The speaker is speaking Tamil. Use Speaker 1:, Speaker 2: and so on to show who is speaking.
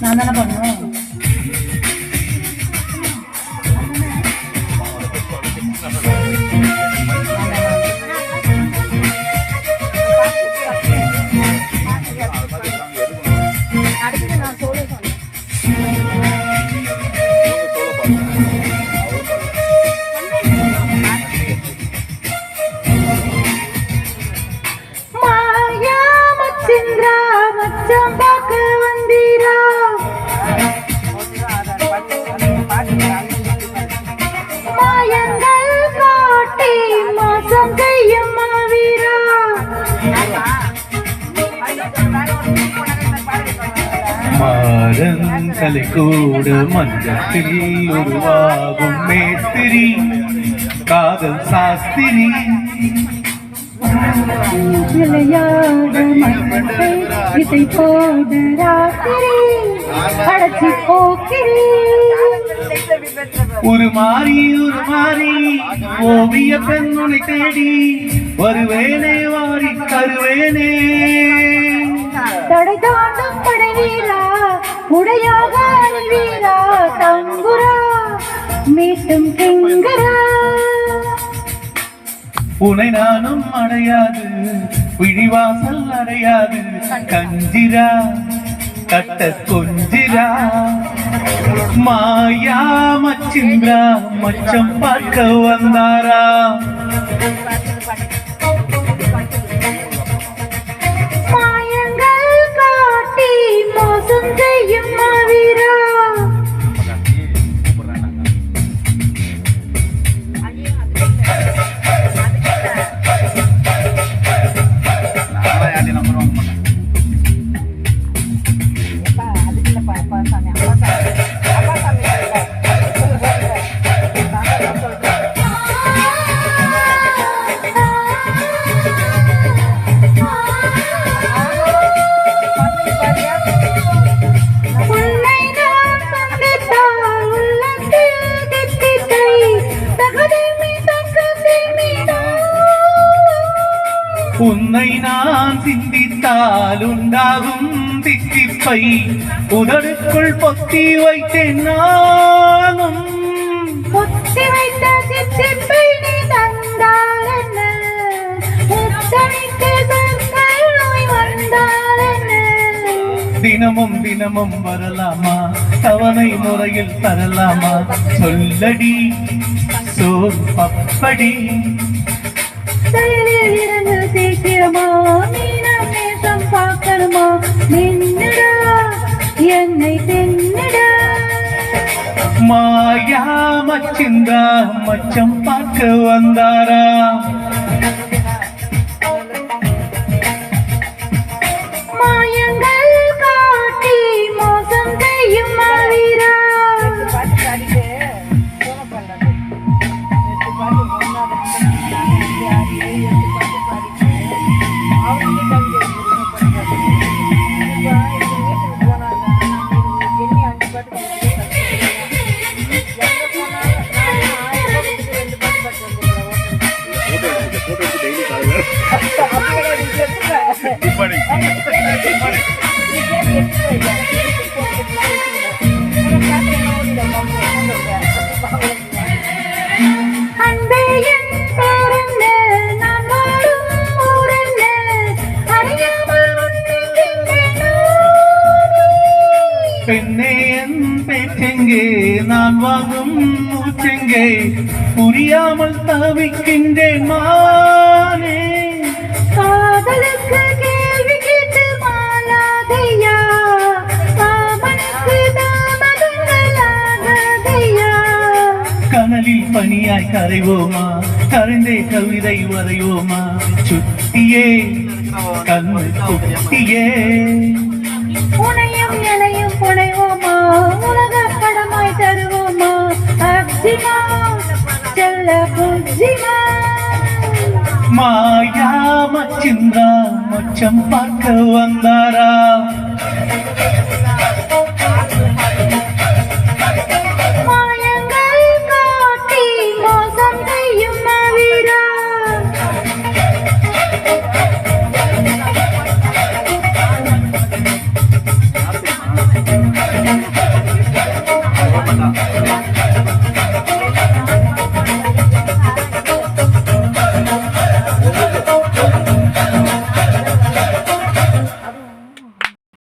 Speaker 1: நான் தானே பண்ணுவோம்.
Speaker 2: மாறங்களை கூட மஞ்சத்தில் உருவாகும் மேஸ்திரி காதல் சாஸ்திரி
Speaker 1: விளையாட மனத்தை இசை போட ராத்திரி அடச்சி போக்கிறி
Speaker 2: ஒரு மாறி ஓவிய பெண்ணுனை தேடி வருவேனே வாரி தருவேனே
Speaker 1: தடை தாண்டும் படை வீரா உடையாக அணிவீரா தங்குரா மீட்டும் திங்கரா
Speaker 2: உனை நானும் அடையாது விழிவாசல் அடையாது கஞ்சிரா கட்ட கொஞ்சிரா மாயா மச்சிந்திரா மச்சம் பார்க்க வந்தாரா
Speaker 1: மாயங்கள் காட்டி மோசம் செய்யும் மாவீரா
Speaker 2: உன்னை நான் சிந்தித்தால் உண்டாகும் தித்திப்பை உதடுக்குள் பொத்தி வைத்தேன் நானும்
Speaker 1: பொத்தி வைத்த தித்திப்பை நீ தந்தால் என்ன முத்தமிட்டு நோய் வந்தால் என்ன
Speaker 2: தினமும் வரலாமா தவணை முறையில் தரலாமா சொல்லடி சோர் பப்படி
Speaker 1: செயலில் இருந்து சீக்கிரமா மீனம் நேசம் பார்க்கணுமா நின்னுடா என்னை தென்னிடா
Speaker 2: மாயா மச்சிந்தா மச்சம் பார்க்க வந்தாரா
Speaker 1: மாயங்கள் காட்டி மோசம் செய்யும் மாவீரா அன்பே என் பேரென்ன நான் வாழும் ஊரென்ன அறியாமல்
Speaker 2: பெண்ணே என் பேச்செங்கே நான் வாங்கும் மூச்செங்கே புரியாமல் தவிக்கின்றேன் மானே
Speaker 1: காதலுக்கு கேள்வி கேட்டு மாலாதையா காமனுக்கு தாமதங்களாகாதையா
Speaker 2: கனலில் பனியாய் கரைவோமா கரைந்தே கவிதை வரைவோமா சுத்தியே கண்ணு குத்தியே
Speaker 1: உனையும் எனையும் புனைவோமா உலக படமாய் தருவோமா அப்ஜிமா செல்ல புஜ்ஜிமா
Speaker 2: மாயா மச்சிந்தா மச்சம் பார்க்க வந்தாரா